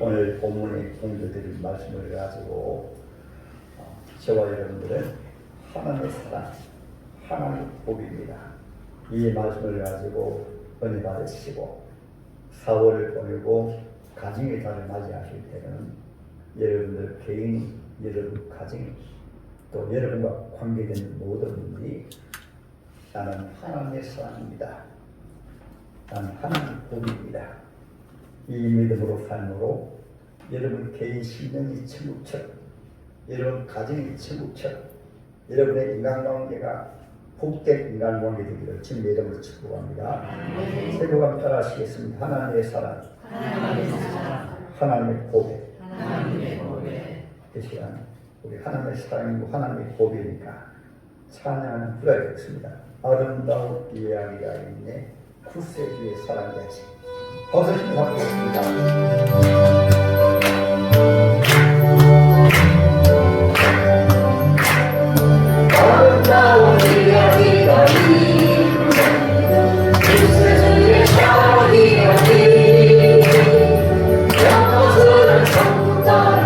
오늘 본문에 공부드린 말씀을 가지고 저와 여러분들은 하나님의 사랑, 하나님의 복입니다. 이 말씀을 가지고 은혜 받으시고 4월을 보내고 가정의 달을 맞이하실 때는 여러분들 개인이, 여러분 가정이, 또 여러분과 관계된 모든 분들이 나는 하나님의 사랑입니다. 나는 하나님의 복입니다. 이 믿음으로 삶으로 여러분 개인 신령이 천국처럼, 여러분 가정이 천국처럼, 여러분의 인간관계가 복된 인간관계 되기를 주님의 이름으로 축복합니다. 새벽밤 따라하시겠습니다. 하나님의 사랑, 하나님의 고백. 이 시간 우리 하나님의 사랑이고 하나님의 고백이니까 찬양하는 후가 되겠습니다. 아름다운 이야기가 있네 구세주의 사랑이야지. 벗으시면 하겠습니다. 아름다운 이야기가 있네 구세주의 사랑이야지. 영원한 성탄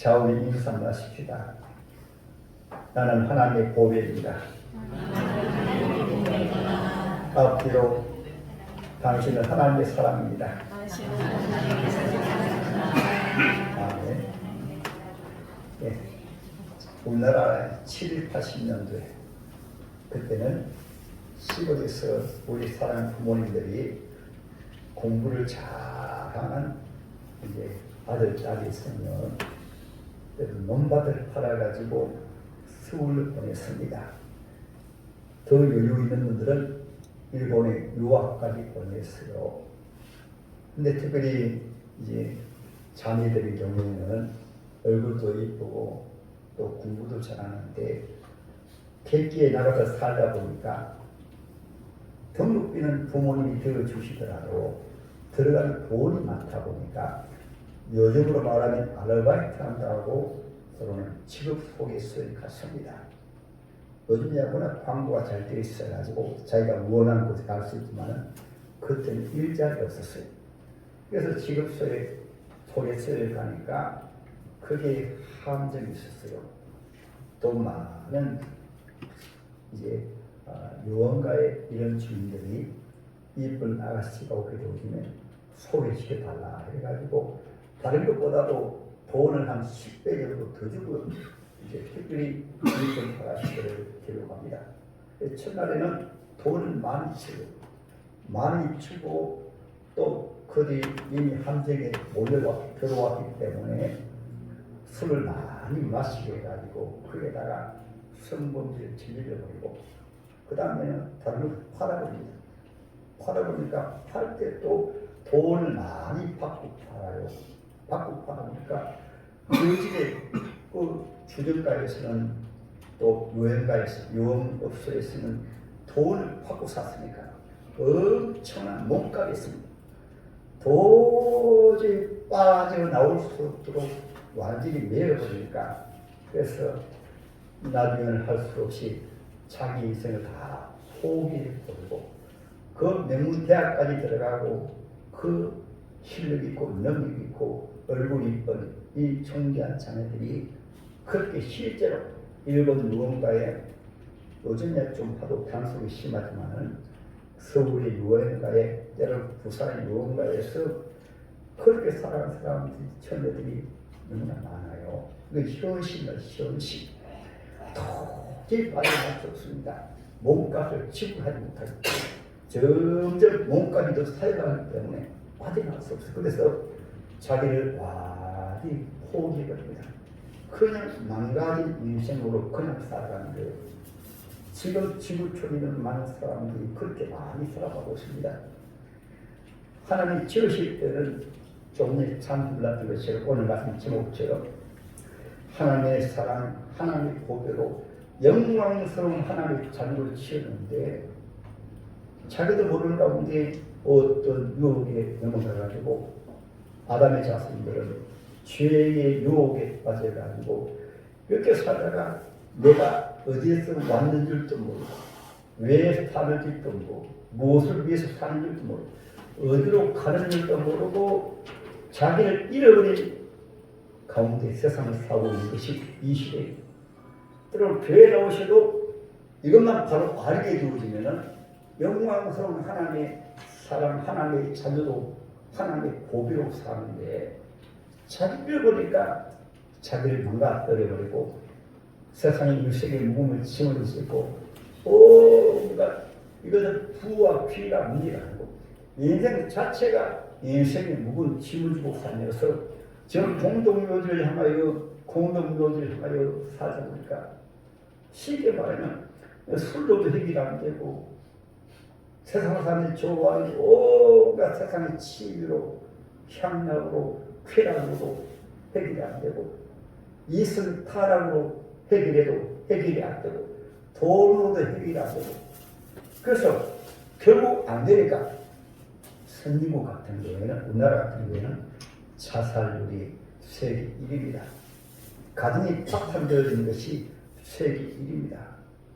자, 우리 인사하십시다. 나는 하나님의 보배입니다. 앞뒤로 당신은 하나님의 사랑입니다. 아멘. 예. 우리나라 7, 80년도에 그때는 시골에서 우리 사랑 부모님들이 공부를 잘하는 이제 아들, 딸이 있으면 논밭을 팔아가지고 서울을 보냈습니다. 더 여유 있는 분들은 일본에 유학까지 보냈어요. 근데 특별히 이제 자매들의 경우에는 얼굴도 이쁘고 또 공부도 잘하는데 객지에 나가서 살다 보니까 등록비는 부모님이 들어주시더라도 들어가는 돈이 많다 보니까 요즘으로 말하면 아르바이트 한다고 서로는 직업 소개서에 갔습니다. 요즘이야 워낙 광고가 잘 되어 있어가지고 자기가 원하는 곳에 갈 수 있지만 그때는 일자리가 없었어요. 그래서 직업 소개서에 가니까 그게 함정이 있었어요. 또 많은 이제 요원가의 이런 주인들이 이쁜 아가씨가 오게 되면 소개시켜달라 해가지고 다른 것보다도 돈을 한 10배 정도 더 주고 이제 특별히 이쁜 아가씨들을 데려갑니다. 첫날에는 돈을 많이 주고 또 그들이 이미 함정에 들어왔기 때문에 술을 많이 마시게 해가지고 거기에다가 성범죄를 저질러버리고 그 다음에는 다른 걸 팔아버립니다. 팔아보니까 팔 때 또 돈을 많이 받고 팔아요. 받고 팔아보니까 그 집에 그 주정가에서는 또 여행가에서 유흥업소에서는 돈을 받고 샀으니까 엄청난 몸값이었습니다. 도저히 빠져나올 수 없도록 완전히 매여버리니까 그래서 나중에는 할 수 없이 자기 인생을 다 포기해버리고 그 명문대학까지 들어가고 그 실력 있고 능력 있고 얼굴 이쁜 이 존귀한 자매들이 그렇게 실제로 일본 무언가에 요즘에 좀 봐도 단속이 심하지만은 서울의 유언가에 때로 부산의 유언가에서 그렇게 살아가는 사람들이 처녀들이 너무나 많아요. 그 현실은 현실. 도저히 빠져나갈 수 없습니다. 몸값을 지불하지 못하고 점점 몸값이 더 살아가기 때문에 빠져나갈 수 없어요. 그래서 자기를 완전히 포기해버립니다. 그냥 망가진 인생으로 그냥 살아가는 거예요. 지금 지구촌에는 많은 사람들이 그렇게 많이 살아가고 있습니다. 하나님 지으실 때는 조금 전에 찬불났던 것처럼 오늘 말씀 제목처럼 하나님의 사랑, 하나님의 보배로 영광스러운 하나님의 자녀를 지었는데 자기도 모르는 가운데 어떤 유혹에 넘어가가지고 아담의 자손들은 죄의 유혹에 빠져가지고 이렇게 살다가 내가 어디에서 왔는 줄도 모르고 왜 사는 줄도 모르고 무엇을 위해서 사는 줄도 모르고 어디로 가는 줄도 모르고 자기를 잃어버린 가운데 세상을 살고 있는 것이 이 시대예요. 때로는 교회 나오셔도 이것만 바로 알게 되어지면은 영광스러운 하나님의 사랑, 하나님의 자녀도 하나님의 보배로 사는데 자기를 보니까 자기를 망가뜨려버리고 세상의 유색의 무금을 짊어질 수 있고 뭔가 이것은 부와 귀가 문제가 아니고 인생 자체가 인생의 무거운 짐을 지고 살면서 저 공동묘지를 향하여 살다 보니까 쉽게 말하면 술로도 해결이 안 되고 세상 사람이 좋아하는 온갖 세상의 치유로 향락으로 쾌락으로 해결이 안 되고 이슬 타락으로 해결해도 해결이 안 되고 돈으로도 해결이 안 되고 그래서 결국 안 되니까 선진국 같은 경우에는 우리나라 같은 경우에는 자살률이 세계 1위입니다. 가정이 파탄되어진 것이 세계 1위입니다.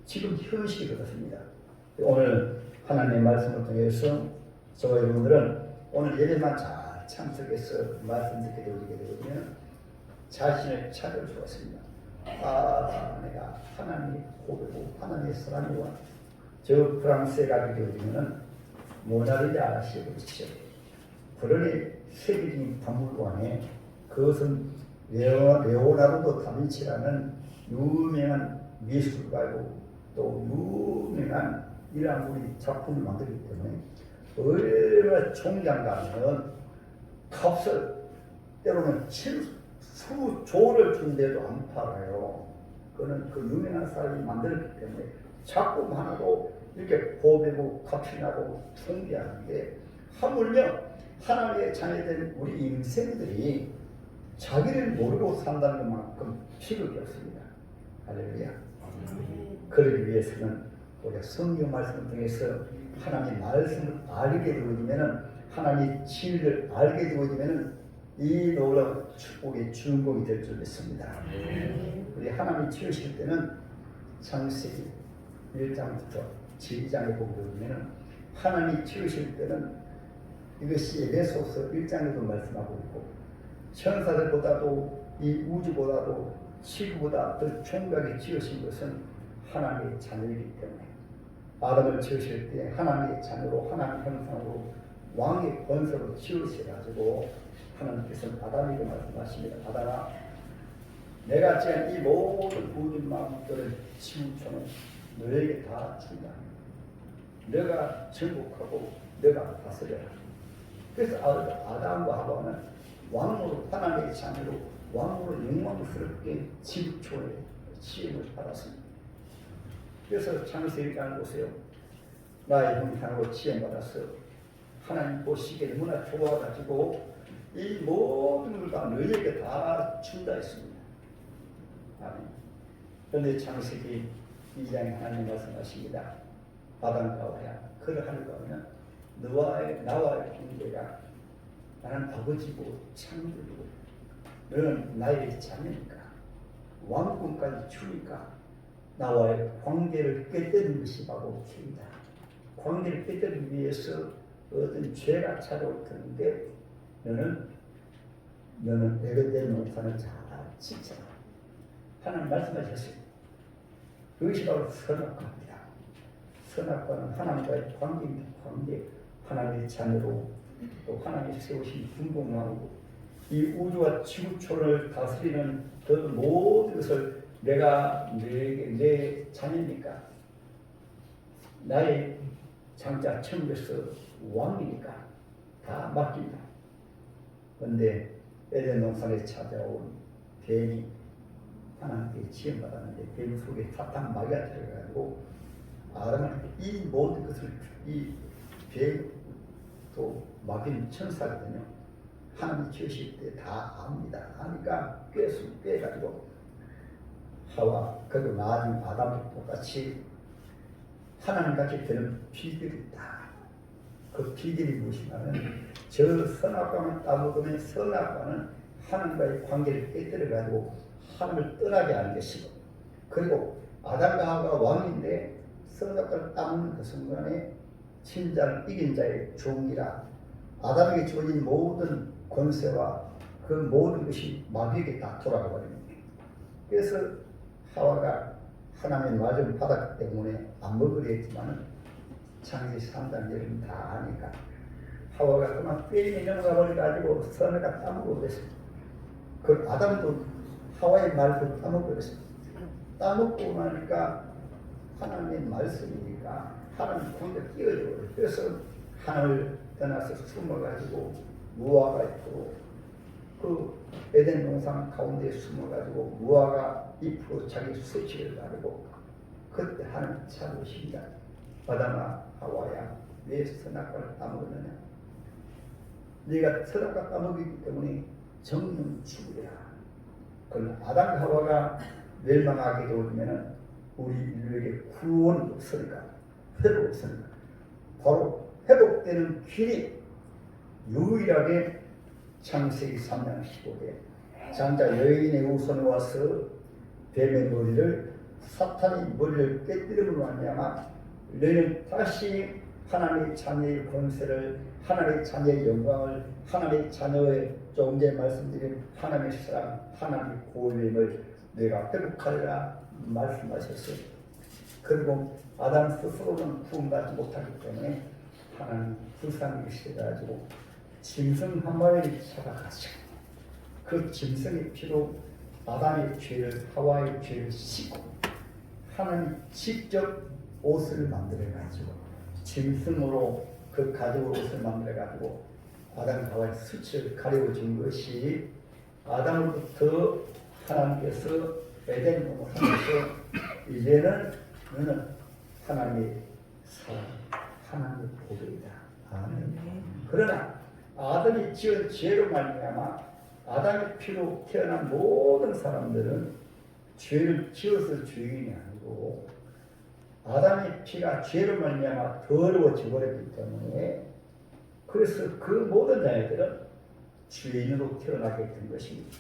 지금 현실이 그렇습니다. 오늘 하나님의 말씀을 통해서 저와 여러분들은 오늘 예배만 잘 참석해서 말씀 듣게 되면 자신을 찾을 수가 있습니다. 내가 하나님의 보배고 하나님의 사랑이와 저 프랑스에 가게 되면 모나리자 아시죠? 그렇죠? 그러니 세계적인 박물관에 그것은 레오나르도 다빈치라는 유명한 미술가이고 또 유명한 이런 작품을 만들기 때문에 얼마나 총장 가면 값을 때로는 수조를 준데도 안 팔아요. 그는 그 유명한 사람이 만들었기 때문에 작품 하나도 이렇게 보배고 값이 나고 풍부한데 하물며 하나님의 자녀된 우리 인생들이 자기를 모르고 산다는 것만큼 필요가 없습니다. 할렐루야. 그러기 위해서는 우리가 성경 말씀을 통해서 하나님의 말씀을 알게 되어지면은 하나님의 진리를 알게 되어지면은 이 놀라운 축복의 주인공이 될 줄 믿습니다. 우리 하나님이 지으실 때는 창세기 1장부터 12장에 보게 되면은 하나님이 지으실 때는 이것이 에베소서 1장에도 말씀하고 있고 천사들보다도 이 우주보다도 지구보다 더 총각이 지으신 것은 하나님의 자녀이기 때문에 아담을 지으실 때 하나님의 자녀로 하나님 형상으로 왕의 권세로 지으셔가지고 하나님께서는 아담에게 말씀하십니다. 아담아, 내가 지은 이 모든 우주 만물들을 지구촌은 너에게 다 준다. 너가 정복하고 너가 다스려라. 그래서 아담과 하와는 왕으로 하나님의 자녀로 왕으로 영광스럽게 지구촌에 지음을 받았습니다. 그래서 창세기 1장 보세요. 나의 형상으로 지음받았어. 하나님 보시기에 너무나 좋아가지고 이 모든 걸 다 너희에게 다 준다 했습니다. 아멘. 그런데 창세기 2장에 하나님 말씀하십니다. 아담과 하와야 그러하는가 하면 나와의 관계가 나는 아버지고 창조주고 너는 나의 자녀니까 왕권까지 주니까 나와의 관계를 깨뜨리는 것이 바로 죄이다. 관계를 깨뜨리기 위해서 어떤 죄가 찾아올 텐데 너는 에덴 농산을 잘 지켜라. 하나님 말씀하셨어요. 그것이 바로 선악과입니다. 선악과는 하나님과의 관계입니다. 관계. 하나님의 자녀로 또 하나님이 세우신 분봉왕이고 이 우주와 지구촌을 다스리는 그 모든 것을 내가 내 자녀니까 나의 장자 천국에서 왕이니까 다 맡긴다. 그런데 에덴 동산에 찾아온 뱀이 하나님께 지음받았는데 뱀 속에 사탄 마귀가 들어가지고 아담한테 이 모든 것을 이 뱀도 마귀는 천사거든요. 하나님 지으실 때 다 압니다. 아니까 꿰가지고 하와 그리고 나중 아담도 똑같이 하나님같이 되는 비결이 있다. 그 비결이 무엇이냐면 저 선악과만 따먹으면 선악과는 하나님과의 관계를 깨뜨려가지고 하나님을 떠나게 하는 것이고 그리고 아담과 하와가 왕인데 선악과를 따먹는 그 순간에 친자를 이긴 자의 종이라 아담에게 주어진 모든 권세와 그 모든 것이 마귀에게 다 돌아가 버립니다. 그래서 하와가 하나님의 말씀을 받았기 때문에 안 먹으려 했지만 창세기 3장 여러분 다 아니까 하와가 그만 꾀임이 넘어가 버려가지고 선악과 따먹어 버렸습니다. 그 아담도 하와의 말을 따먹어 버렸습니다. 따먹고 나니까 하나님의 말씀이니까 하나님 관계가 끼어져 버려요. 그래서 하나님을 떠나서 숨어가지고 무화과 있고 그 에덴 동산 가운데 숨어가지고 무화과 잎으로 자기 수치를 가르고 그때 하나님 찾으십니다. 아담아 하와야 왜 선악과를 따먹었느냐? 네가 선악과 따먹기 때문에 정령 죽으리라. 그러나 아담 하와가 멸망하게 되면 우리 인류에게 구원이 없으니까 회복이 없으니까 바로 회복되는 길이 유일하게 창세기 3장 15에 장자 여인의 우선에 와서 뱀의 머리를 사탄이 머리를 깨뜨림으로 말미암아 너희는 다시 하나님의 자녀의 권세를 하나님의 자녀의 영광을 하나님의 자녀의 조금 전에 말씀드린 하나님의 사랑 하나님의 고유임을 내가 회복하리라 말씀하셨어요. 그리고 아담 스스로는 구원받지 못하기 때문에 하나님 불쌍히 여기셔가지고 짐승 한 마리를 잡아가시고 그 짐승의 피로 아담의 죄를 하와의 죄를 씻고 하나님 직접 옷을 만들어가지고 짐승으로 그 가죽으로 옷을 만들어가지고 아담 하와의 수치를 가려준 것이 아담으로부터 하나님께서 에덴 동을 하면서 이제는 너는 하나님의 사랑 하나님의 보배이다. 아멘. 그러나 아담이 지은 죄로 말미암아 아담의 피로 태어난 모든 사람들은 죄를 지어서 죄인이 아니고 아담의 피가 죄로 말미암아 더러워져 버렸기 때문에 그래서 그 모든 자녀들은 죄인으로 태어나게 된 것입니다.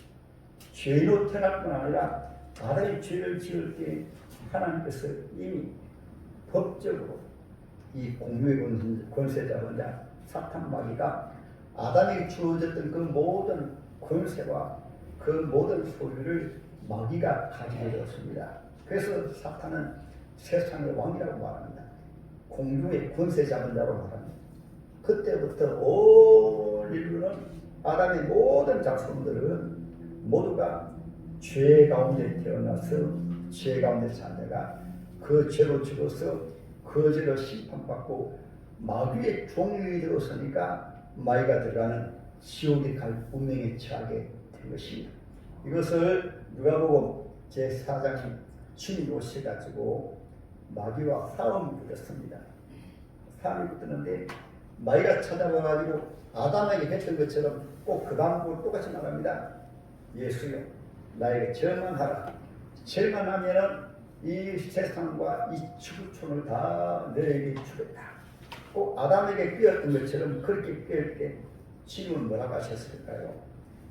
죄인으로 태어날 뿐 아니라 아담이 죄를 지을 때 하나님께서 이미 법적으로 이 공유의 권세자 자 사탄 마귀가 아담에게 주어졌던 그 모든 권세와 그 모든 소유를 마귀가 가지게 되었습니다. 그래서 사탄은 세상의 왕이라고 말합니다. 공중의 권세 잡은 자로 말합니다. 그때부터 온 인류는 아담의 모든 자손들은 모두가 죄 가운데 태어나서 죄 가운데 자녀가 그 죄로 죽어서 그 죄로 심판받고 마귀의 종이 되었으니까 마귀가 들어가는 지옥에 갈 운명에 처하게 된 것입니다. 이것을 누가복음 제4장이 주님이 오셔가지고 마귀와 싸움이 붙었습니다. 싸움이 붙었는데 마귀가 찾아와가지고 아담에게 했던 것처럼 꼭 그 방법을 똑같이 말합니다. 예수여 나에게 절망하라. 죄만 하면은 이 세상과 이 지구촌을 다 너에게 주겠다. 꼭 아담에게 끼었던 것처럼 그렇게 끼을 때 주님은 뭐라고 하셨을까요?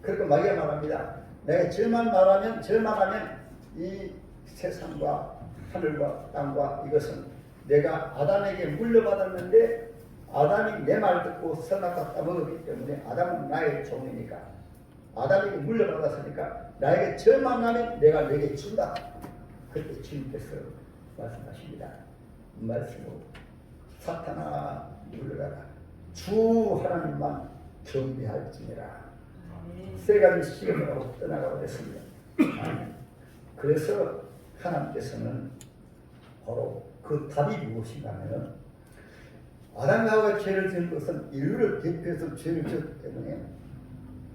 그리고 마귀가 말합니다. 내가 죄만 하면 이 세상과 하늘과 땅과 이것은 내가 아담에게 물려받았는데 아담이 내 말 듣고 선악과 따먹었기 때문에 아담은 나의 종이니까 아담에게 물려받았으니까 나에게 죄만 하면 내가 내게 준다. 그때 주님께서 말씀하십니다. 말씀으로 사탄아 물러가라. 주 하나님만 경배할지니라. 세 가지 시험을 하고 떠나가 버렸습니다. 그래서 하나님께서는 바로 그 답이 무엇인가 하면 아담과 하와가 죄를 지은 것은 인류를 대표해서 죄를 지었기 때문에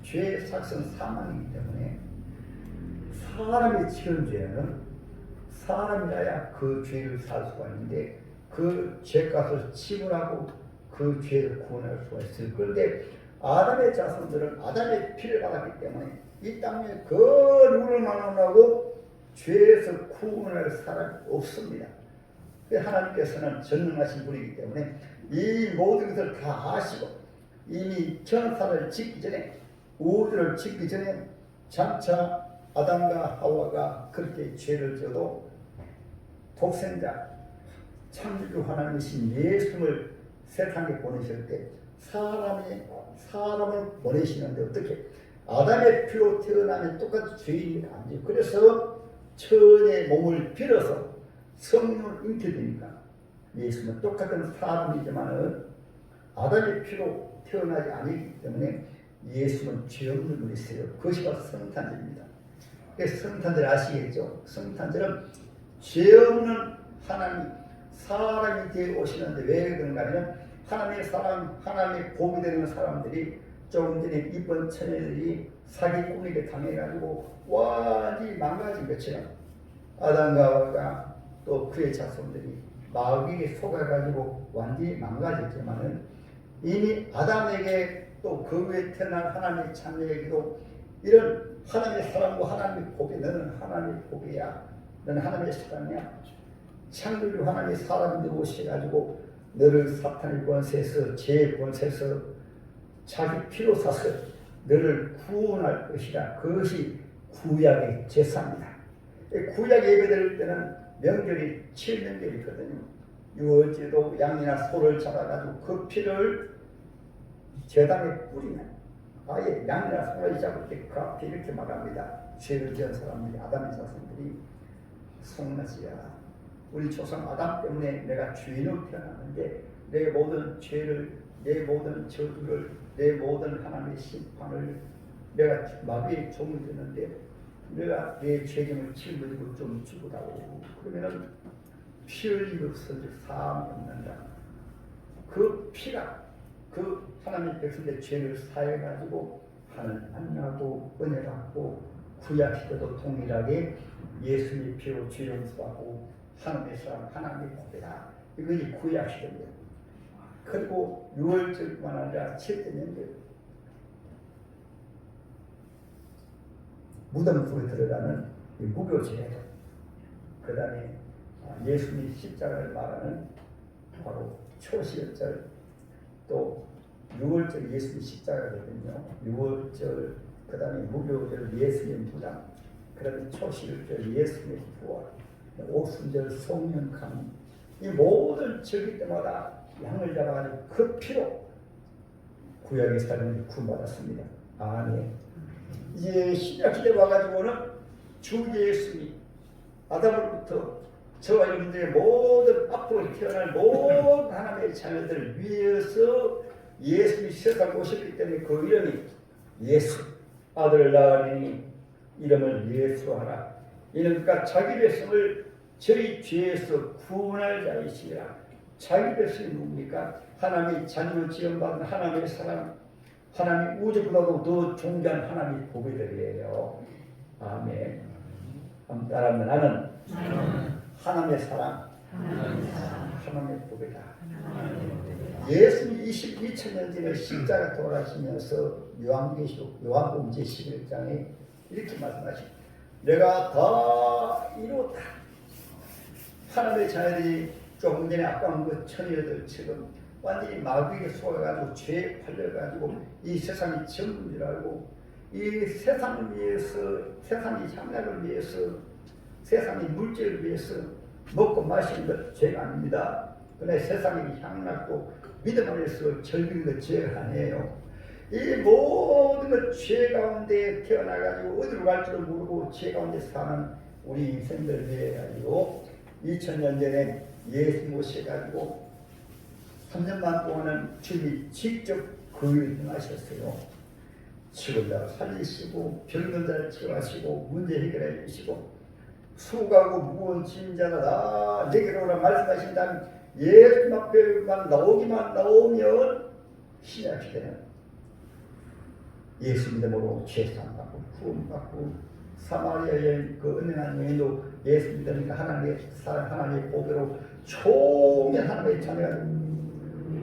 죄의 삭선 사망이기 때문에 사람이 지은 죄는 사람이라야 그 죄를 살 수가 있는데 그 죄값을 지불하고 그 죄를 구원할 수가 있어요. 그런데 아담의 자손들은 아담의 피를 받았기 때문에 이 땅에 그 누구를 만나고 죄에서 구원할 사람이 없습니다. 하나님께서는 전능하신 분이기 때문에 이 모든 것을 다 아시고 이미 천사를 짓기 전에 우주를 짓기 전에 장차 아담과 하와가 그렇게 죄를 져도 독생자 창조주 하나님이신 예수를 세상에 보내실 때 사람을 보내시는데 어떻게 아담의 피로 태어나면 똑같이 죄인이 아니죠. 그래서 천의 몸을 빌어서 성령을 잉태되니까 예수는 똑같은 사람이지만은 아담의 피로 태어나지 아니기 때문에 예수는 죄 없는 분이세요. 그것이 바로 성탄절입니다. 그래서 성탄절 아시겠죠? 성탄절은 죄 없는 하나님 사람이 되어 오시는데 왜 그런가 하면 하나님의 사람, 하나님의 복이 되는 사람들이 조금 전에 이번 처녀들이 사기꾼에게 당해가지고 완전히 망가진 것처럼 아담과 하와가 또 그의 자손들이 마귀에게 속아가지고 완전히 망가졌지만은 이미 아담에게 또 그 후에 태어난 하나님의 자녀에게도 이런 하나님의 사랑과 하나님의 복이 너는 하나님의 복이야. 너는 하나님의 사랑이야. 창조주 하나님의 사람이 오셔가지고 너를 사탄의 권세에서 죄의 권세에서 자기 피로 사서 너를 구원할 것이라. 그것이 구약의 제사입니다. 구약 예배드릴 때는 명절이 7명절이거든요. 유월절도 양이나 소를 잡아가지고 그 피를 제단에 뿌리면 아예 양이나 소를 잡을 때 그 앞에 이렇게 말합니다. 죄를 지은 사람들이 아담의 자손들이 성나지야. 우리 조상 아담 때문에 내가 죄인으로 태어났는데 내 모든 죄를, 내 모든 저주를, 내 모든 하나님의 심판을 내가 마귀의 종이 되는데 내가 내 죄짐을 짊어지고 좀 주고다오. 그러면은 피 흘리고 없어질 사함이 없는다. 그 피가 그 하나님의 백성들의 죄를 사해가지고 하늘 만나고 은혜 받고 구약 시대도 동일하게 예수님의 피로 죄 용서하고 하나님의 사랑, 하나님의 복이다. 이것이 구약 시대입니다. 그리고 6월절뿐만 아니라 7대 명절 무덤 속에 들어가는 이 무교제도, 그 다음에 예수님이 십자가를 말하는 바로 초시절절, 또 6월절 예수님 십자가거든요. 6월절, 그 다음에 무교절 예수님 부담, 그 다음에 초시절 예수님의 부활, 옥순절 성령감, 이 모든 절기 때마다 양을 잡아가지고 그 피로 구약의 사람이 구원받았습니다. 아멘. 이제 신약 시대 와가지고는 주 예수님이 아담으로부터 저와 여러분들의 모든 앞으로 태어날 모든 하나님의 자녀들을 위해서 예수님이 세상에 오셨기 때문에 그 이름이 예수, 아들을 낳으니 이름을 예수하라. 이는 그가 자기 백성을 저희 죄에서 구원할 자이시라. 자기 백성이 누굽니까? 하나님의 자녀로 지음받은 하나님의 사랑, 하나님 우주보다도 더 존귀한 하나님의 보배들이에요. 아멘. 한번 따라하면 나는 하나님의 사랑, 하나님의 보배다. 예수님 2000년 전에 십자가 돌아가시면서 요한복음 제11장에 이렇게 말씀하십니다. 내가 다 이루었다. 하나님의 자녀들이 조금 전에 아까 그 처녀들처럼 완전히 마귀에게 속아가지고 죄에 팔려가지고 이 세상이 전부인 줄 알고 이 세상을 위해서, 세상의 향락을 위해서, 세상의 물질을 위해서 먹고 마시는 것 죄가 아닙니다. 그러나 세상의 향락도 믿음 안에서 즐기는 것 죄가 아니에요. 이 모든 것 죄 가운데 태어나가지고 어디로 갈지도 모르고 죄 가운데 사는 우리 인생들 위해 가지고 2000년 전에 예수 모셔가지고 3년만 동안은 주님이 직접 그 일을 행하셨어요. 죽은 자를 살리시고 병든 자를 치료하시고 문제 해결해 주시고 수고하고 무거운 짐 자가 다 내게로 오라 말씀하신다면 예수 앞에만 나오면 신약 시대는 예수 믿음으로 죄사함받고 구원받고 사마리아 여인 그 은행한 여인도 예수 믿으니까 하나님의 사랑 하나님의 보배로 총연 하나님의 자녀가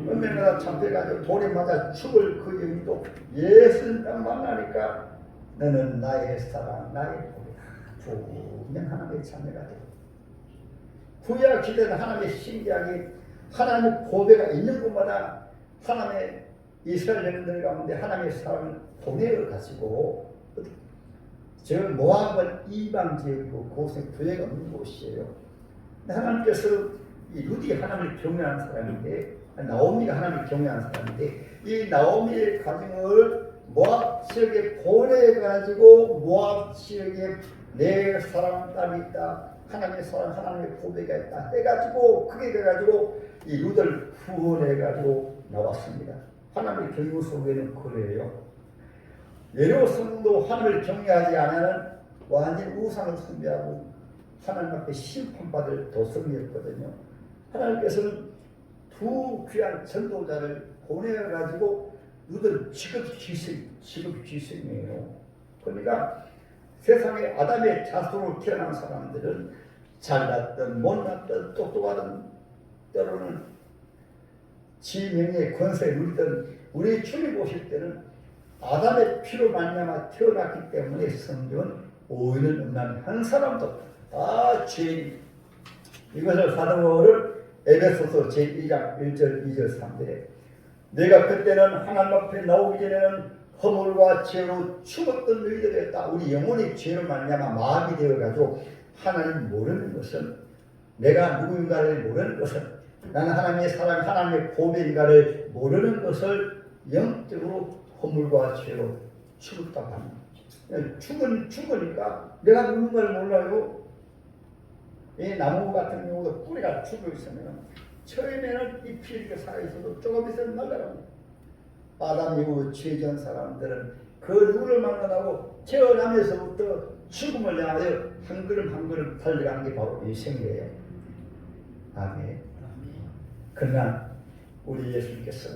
은행마다 참패가지고 돌에 맞아 죽을 그 여인도 예수님 딱 만나니까 너는 나의 사랑 나의 보배다 총연 하나님의 자녀가 되고 구약 시대는 하나님의 신기하게 하나님의 보배가 있는 곳마다 하나님의 이스라엘 여러분들 가운데 하나님의 사랑을 보내어 가지고 저 모압은 이방 지역이고 그곳에 부여가 없는 곳이에요. 하나님께서 이 루디 하나님을 경외하는 사람인데 나오미가 하나님을 경외하는 사람인데 이 나오미의 가정을 모압 지역에 보내가지고 모압 지역에 내 사랑 딸이 있다. 하나님의 사랑 하나님의 보배가 있다. 해가지고 그게 돼가지고 이 루드를 구원해가지고 나왔습니다. 하나님의 경외 속에는 그래요. 예로 성도 하나님을 경외하지 않으면 완전 우상을 숭배하고 하나님 앞에 심판받을 도성이었거든요. 하나님께서는 두 귀한 전도자를 보내가지고 누들 지극희생이에요. 그러니까 세상에 아담의 자손으로 태어난 사람들은 잘났든 못났든 똑똑하든 때로는 지명의 권세를 누리던 우리 주님 오실 때는 아담의 피로 말미암아 태어났기 때문에 성경은 오해는 없는 한 사람도 다 죄인. 이것을 사도 바울은 에베소서 제1장 1절 2절 3절에 내가 그때는 하나님 앞에 나오기 전에는 허물과 죄로 죽었던 너희들이었다. 우리 영혼이 죄로 말미암아 마음이 되어가지고 하나님 모르는 것은 내가 누구인가를 모르는 것은 나는 하나님의 사랑 하나님의 보배인가를 모르는 것을 영적으로 허물과 죄로 죽었다고 합니다. 죽으니까 내가 누군가를 몰라요. 이 나무 같은 경우도 뿌리가 죽어 있으면 처음에는 잎이 이렇게 살아있어도 조금 있으면 날아갑니다. 아담 이후 죄전 사람들은 그 누구를 만나고 태어나면서부터 죽음을 향하여 한 걸음 한 걸음 달려가는 게 바로 이 생애예요. 아멘. 그러나 우리 예수님께서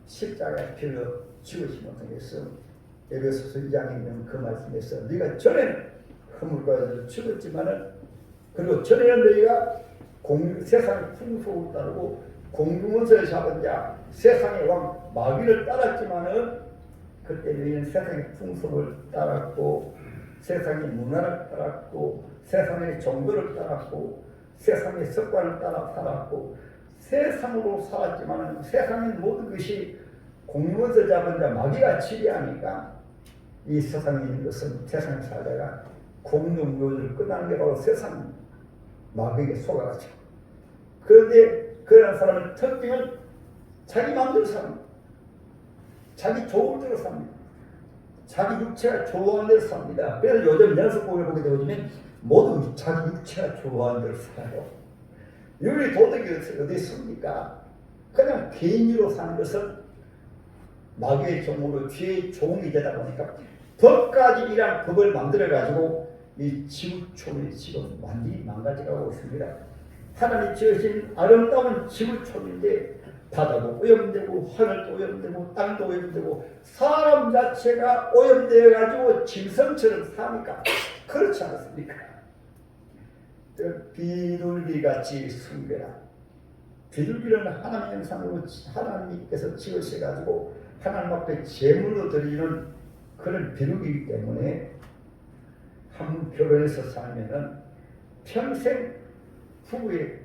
십자가에 피로 죽으심을 통해서 에베소서 2장에 있는 그 말씀에서 네가 전에는 허물과 죽었지만은 그리고 전에는 너희가 세상 풍속을 따르고 공중원수를 잡은 자 세상의 왕 마귀를 따랐지만은 그때 너희는 세상의 풍속을 따랐고 세상의 문화를 따랐고 세상의 정도를 따랐고 세상의 습관을 따라 살았고 세상으로 살았지만은 세상의 모든 것이 공중원수 잡은 자 마귀가 지배하니까 이 세상에 있는 것은 세상에 살다가 공중묘를 끝나는 게 바로 세상 마귀에게 속아가죠. 그런데 그런 사람은 특징은 자기 마음대로 삽니다. 자기 좋을 대로 삽니다. 자기 육체가 좋아하는 대로 삽니다. 그래서 요즘 연습곡을 보게 되면 모두 자기 육체가 좋아하는 대로 살아요. 윤리 도덕이 어디 있습니까? 그냥 개인으로 사는 것은 마귀의 종으로 죄의 종이 되다 보니까 법까지이란 법을 만들어가지고 이 지구촌이 지금 완전히 망가져가고 있습니다. 하나님이 지으신 아름다운 지구촌인데 바다도 오염되고 하늘도 오염되고 땅도 오염되고 사람 자체가 오염되어가지고 짐승처럼 사니까 그렇지 않습니까? 비둘기같이 숭배라. 비둘기는 하나님의 형상으로 하나님께서 지으셔가지고 하나님 앞에 제물로 드리는 그런 비둘기이기 때문에 한번 결혼해서 살면은 평생 부부의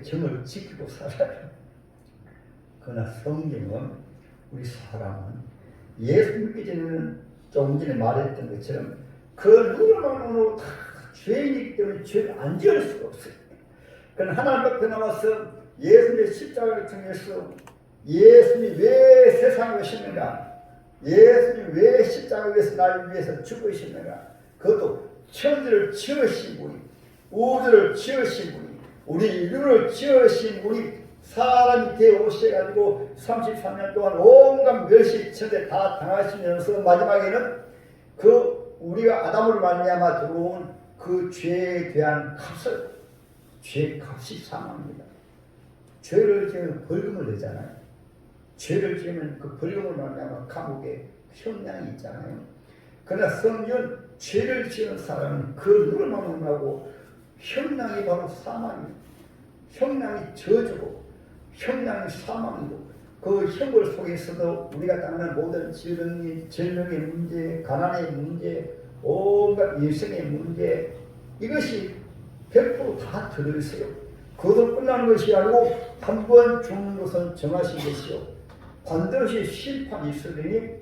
정을 지키고 살아요. 그러나 성경은 우리 사람은 예수 믿기 전에는 조금 전에 말했던 것처럼 그 누구만으로 다 죄인이기 때문에 죄를 안 지을 수가 없어요. 그러나 하나님 앞에 나와서 예수님의 십자가를 통해서 예수님이 왜 세상에 오셨는가, 예수님이 왜 십자가 위에서 나를 위해서 죽으셨는가, 그것도 천지를 지으신 분이, 우주를 지으신 분이, 우리 인류를 지으신 분이 사람이 되어 오셔가지고 33년 동안 온갖 멸시 천대 다 당하시면서 마지막에는 그 우리가 아담으로 말미암아 들어온 그 죄에 대한 값을, 죄값이 사망입니다. 죄를 지으면 벌금을 내잖아요. 죄를 지으면 그 벌금을 말미암아 감옥에 형량이 있잖아요. 그러나 성경 죄를 지은 사람은 그 누를 만나고 형량이 바로 사망입니다. 형량이 저주고 형량이 사망이고 그 형벌 속에서도 우리가 당하는 모든 질병의 문제, 가난의 문제, 온갖 일생의 문제, 이것이 100% 다 들어있어요. 그것도 끝나는 것이 아니고 한 번 죽는 것은 정하신 것이요 반드시 심판이 있으니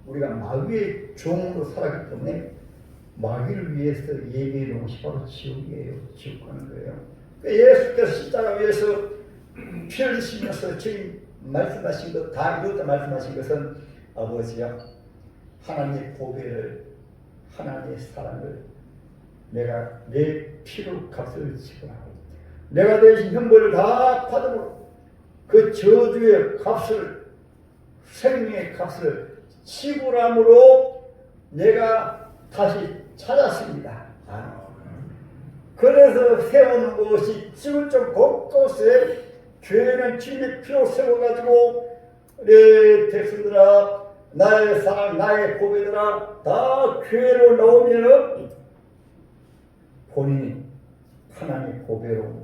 우리가 마귀의 종으로 살았기 때문에 마귀를 위해서 예비해 놓은 것이 바로 지옥이에요. 지옥 가는 거예요. 예수께서 십자가 위에서 피 흘리시면서 지금 말씀하신 것 다 이루었다 말씀하신 것은 아버지야, 하나님의 보배를, 하나님의 사랑을 내가 내 피로 값을 지불하고 내가 대신 형벌을 다 받음으로 그 저주의 값을, 생명의 값을 지불함으로 내가 다시 찾았습니다. 그래서 세우는 것이 지금 좀 곳곳에 죄는 주님의 피로 세워가지고 내 백성들아, 나의 사랑, 나의 보배들아, 다 교회로 나오면은 본인이 하나님의 보배로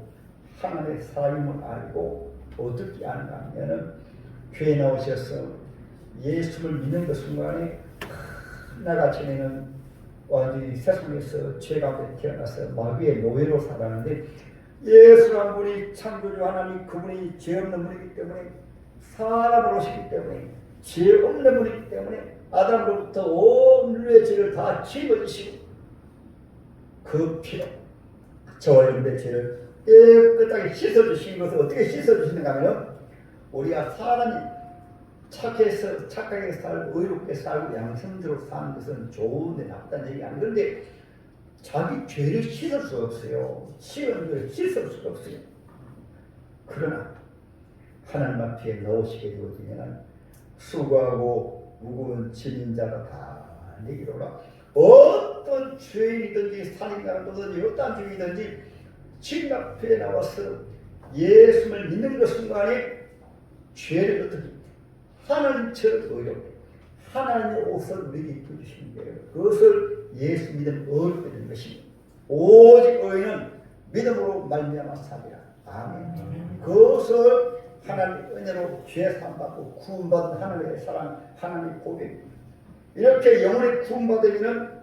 하나님의 사랑임을 알고 어떻게 아는가 하면은 교회 나오셔서 예수를 믿는 그 순간에 나가 전에는 완전히 세상에서 죄 가운데 태어나서 마귀의 노예로 살았는데 예수란 분이 창조주 하나님, 그분이 죄 없는 분이기 때문에 사람으로 오시기 때문에 죄 없는 분이기 때문에 아담으로부터 온 인류의 죄를 다 짊어지시고 그 피로 저와 여러분의 죄를 깨끗하게 씻어주신 것을 어떻게 씻어주시는가 하면 우리가 사람이 착하게 살고 의롭게 살고 양성대로 사는 것은 좋은데 나쁘다는 얘기 아니에요. 그런데 자기 죄를 씻을 수가 없어요. 치은 것을 씻을 수가 없어요. 그러나 하나님 앞에 넣으시게 되어지면 수고하고 무거운 짐진 자가 다 내기로라. 어떤 죄인이든지 살인자든지 어떤 죄인이든지 주님 앞에 나와서 예수를 믿는 그 순간에 죄를 어떻게 하나님처럼 의롭게 하나님의 옷을 우리에게 입혀주시는 거예요. 그것을 예수 믿음 의롭게 되는 것입니다. 오직 의인은 믿음으로 말미암아 살리라. 아멘. 그것을 하나님의 은혜로 죄 사함받고 구원받은 하나님의 사랑, 하나님의 보배, 이렇게 영원히 구원받으면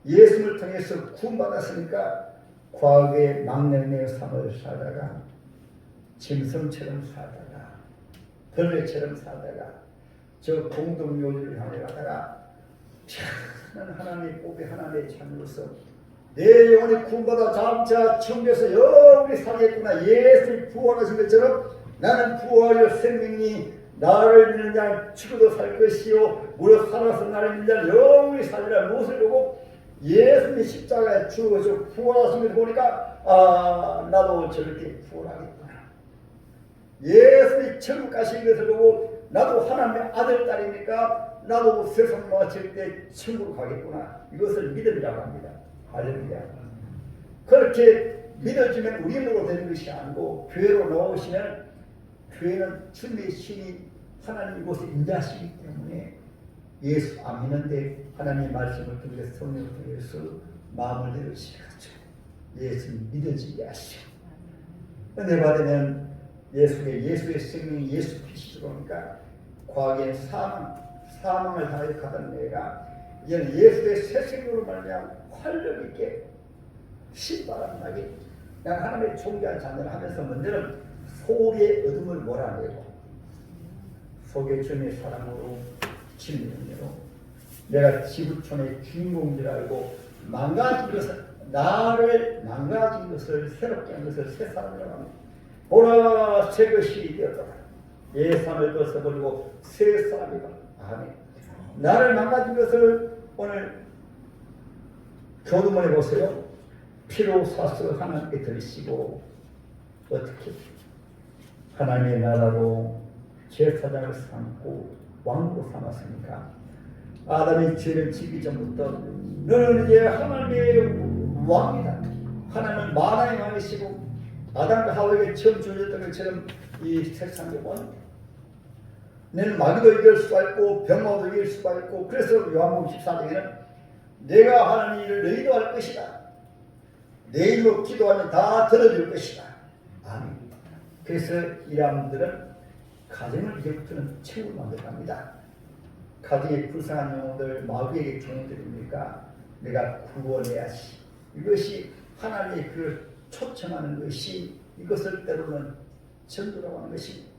예수를 통해서 구원받았으니까 과거의 망령의 삶을 살다가 짐승처럼 살다가 벌레처럼 살다가 저 공동묘지를 향해 가다가 편한 하나님의 보배, 하나님의 자녀로서 내 영혼이 구원받아 장차 천국에서 영원히 살겠구나. 예수를 부활하신 것처럼 나는 부활의 생명이 나를 믿는 자는 죽어도 살 것이요 무릇 살아서 나를 믿는 자는 영원히 살리라. 무엇을 보고 예수님이 십자가에 죽어서 부활하신 것을 보니까 나도 저렇게 부활하겠구나. 예수님이 천국 가신 것을 보고 나도 하나님의 아들, 딸이니까 나도 세상 마칠 때 천국으로 가겠구나. 이것을 믿음이라고 합니다. 할렐루야. 그렇게 믿어지면 우리 힘으로 되는 것이 아니고 교회로 나오시면 교회는 주님의 신이 하나님 이곳에 인자하시기 때문에 예수 안 믿는데 하나님의 말씀을 통해서 성령을 통해서 마음을 내려주시가지고 예수 믿어지게 하시고 은혜 받으면 예수의 생명이 예수 피시로 오니까 과거의 사망을 당하여 가던 내가 이제는 예수의 새 생명으로 말미암아 활력 있게 신바람 나게 그냥 하나님의 존귀한 자녀를 하면서 먼저는 속의 어둠을 몰아내고 속의 주님의 사랑으로 진리로 내가 지구촌의 주인공인 줄 알고 망가진 것을 나를 망가진 것을 새롭게 한 것을 새 사람이라고 합니다. 보라 새 것이 되었다. 예산을 벗어버리고 새 사람이다. 아멘. 나를 망가진 것을 오늘 교도문에 보세요. 피로 사서 하나님께 드리시고 어떻게 하나님의 나라로 제사장을 삼고 왕으로 삼았으니까 아담이 죄를 지기 전부터 너는 이제 하나님의 왕이다. 하나님은 만왕의 왕이시고 아담과 하와에게 처음 주어졌던 것처럼 이 세상의 왕. 너는 마귀도 이길 수가 있고 병마도 이길 수가 있고 그래서 요한복음 14장에는 내가 하는 일을 너희도 할 것이다. 내 이름으로 기도하면 다 들어줄 것이다. 아멘. 그래서 이 사람들은 가정을 이제부터는 최후로 만들어갑니다. 가정의 불쌍한 영혼들 마귀에게 종들입니까? 내가 구원해야지. 이것이 하나님의 그 초청하는 것이 이것을 때로는 전도라고 하는 것입니다.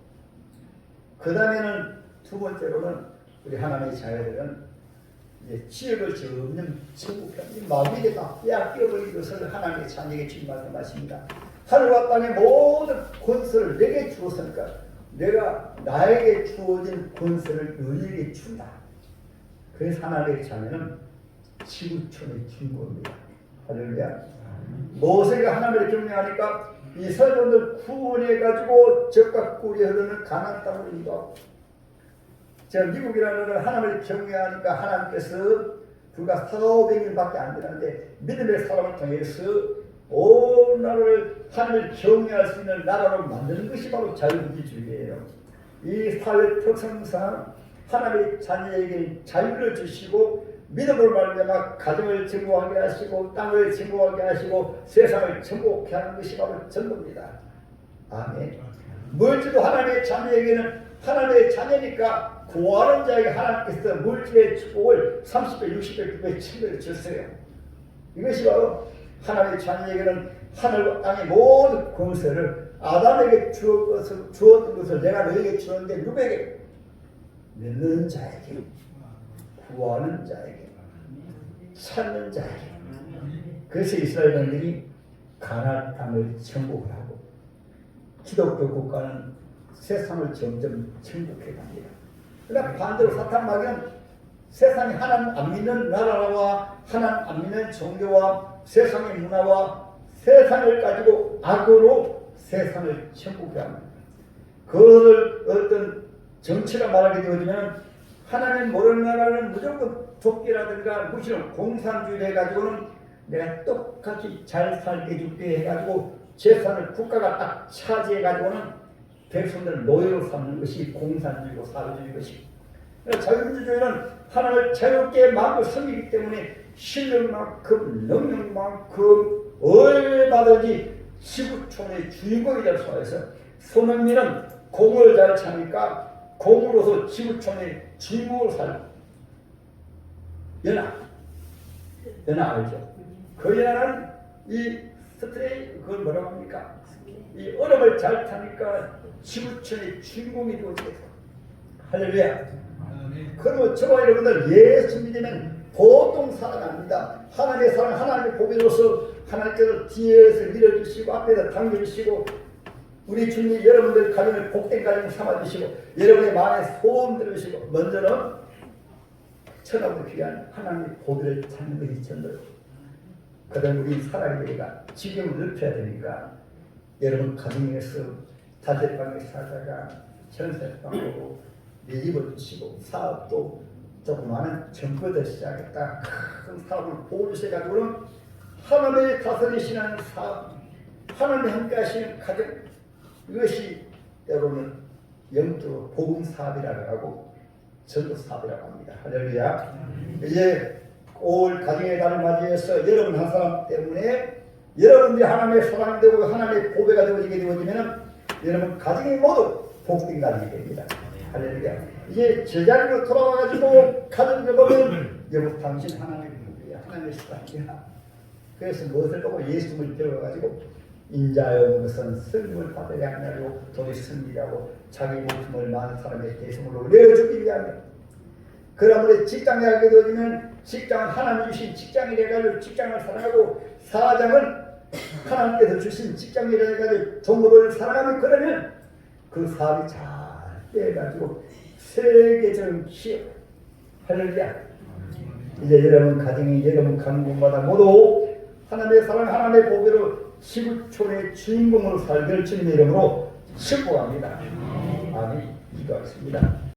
그 다음에는 두 번째로는 우리 하나님의 자녀들은 이제 지역을 점점 정복하는 마귀에게 다 빼앗겨버린 것을 하나님의 자녀에게 주님 말씀하십니다. 하늘과 땅의 모든 권세를 내게 주었으니까 내가 나에게 주어진 권세를 너희에게 준다. 그래서 하나님의 자녀는 지구촌의 중고입니다. 할렐루야. 모세가 하나님을 경외하니까 이스라엘을 구원해가지고 적과 꿀이 흐르는 가나안 땅으로 인도하고 제가 미국이라는 걸 하나님을 경외하니까 하나님께서 불과 4,500명밖에 안 되는데 믿음의 사람을 통해서 온 나라를 하나님을 경외할 수 있는 나라로 만드는 것이 바로 자유민주주의예요. 이 사회 특성상 하나님의 자녀에게 자유를 주시고 믿음으로 말미암아 가정을 정복하게 하시고 땅을 정복하게 하시고 세상을 정복하게 하는 것이 바로 전도입니다. 아멘. 물질도 하나님의 자녀에게는 하나님의 자녀니까 구하는 자에게 하나님께서 물질의 축복을 30배, 60배, 9배, 7배를 줬어요. 이것이 바로 하나님의 자녀에게는 하늘과 땅의 모든 권세를 아담에게 주었던 것을 내가 너에게 주었는데 누구에게? 믿는 자에게, 구하는 자에게, 찾는 자에게. 그래서 이스라엘인들이 가나안 땅을 정복을 하고 기독교 국가는 세상을 점점 정복해 갑니다. 그러나 반대로 사탄 마귀는 세상에 하나님 안 믿는 나라와 하나님 안 믿는 종교와 세상의 문화와 세상을 가지고 악으로 세상을 정복해 합니다. 그것을 어떤 정치가 말하게 되어지면 하나님 모르는 나라는 무조건 돕기라든가 무시는 공산주의를 해가지고는 내가 똑같이 잘 살게 해줄게 해가지고 재산을 국가가 딱 차지해가지고는 백성들을 노예로 삼는 것이 공산주의고 사회주의 것이고 자유민주주의는 하나님을 자유롭게 마음으로 섬기기 때문에 실력만큼 능력만큼 얼마든지 지구촌의 주인공이 될 수가 있어요. 손흥민은 공을 잘 차니까 공으로서 지구촌의 주인공으로 살고 연하 알죠? 그 연하는 이 스트레이 그걸 뭐라고 합니까? 이 얼음을 잘 타니까 지구촌의 주인공이 되어지겠다. 할렐루야. 그러면 저와 여러분들 예수 믿으면 보통 사람 아닙니다. 하나님의 사랑, 하나님의 복이로서 하나님께서 뒤에서 밀어주시고 앞에서 당겨주시고 우리 주님이 여러분들 가정을 복된 가정 삼아주시고 여러분의 마음에 소원 들으시고 먼저는 천하고 귀한 하나님의 복을 찾는 것이 전도예요. 그 다음에 우리 살아가야 되니까 지경을 넓혀야 되니까 여러분 가정에서 다재방에 살다가 전세방으로 내 집을 주시고 사업도 조금 많은 정부에서 시작했다 큰 사업을 보여주셔가지고는 하나님의 다스리시는 사업 하나님이 함께 하시는 가정 이것이 여러분은 영적으로 복음 사업이라고 하고 전도 사업이라고 합니다. 할렐루야. 이제 올 가정의 달을 맞이해서 여러분 한 사람 때문에 여러분들이 하나님의 사랑이 되고 하나님의 보배가 되어지게 되어지면 여러분 가정이 모두 복된 가정이 됩니다. 할렐루야. 이제 제자리로 돌아와가지고 가정을 보면 여보 당신 하나님의 부부야, 하나님의 사랑이야. 그래서 무엇을 보고 예수님을 배워가지고 인자의 것은 승을 받으려 하냐고 돈이 승리하고 자기 목숨을 많은 사람의 대성으로 내어주기 위하여. 그러므로 직장에 가게 되면 직장은 하나님 주신 직장이라 가지고 직장을 사랑하고 사장은 하나님께서 주신 직장이라 가지고 종업을 사랑하면 그러면 그 사업이 잘 돼가지고 세계적인 기업 할렐루야. 이제 여러분 가정이 여러분 가문마다 모두 하나님의 사랑 하나님의 보배로 지구촌의 주인공으로 살길 주님의 이름으로 축복합니다. 아멘. 기도하겠습니다.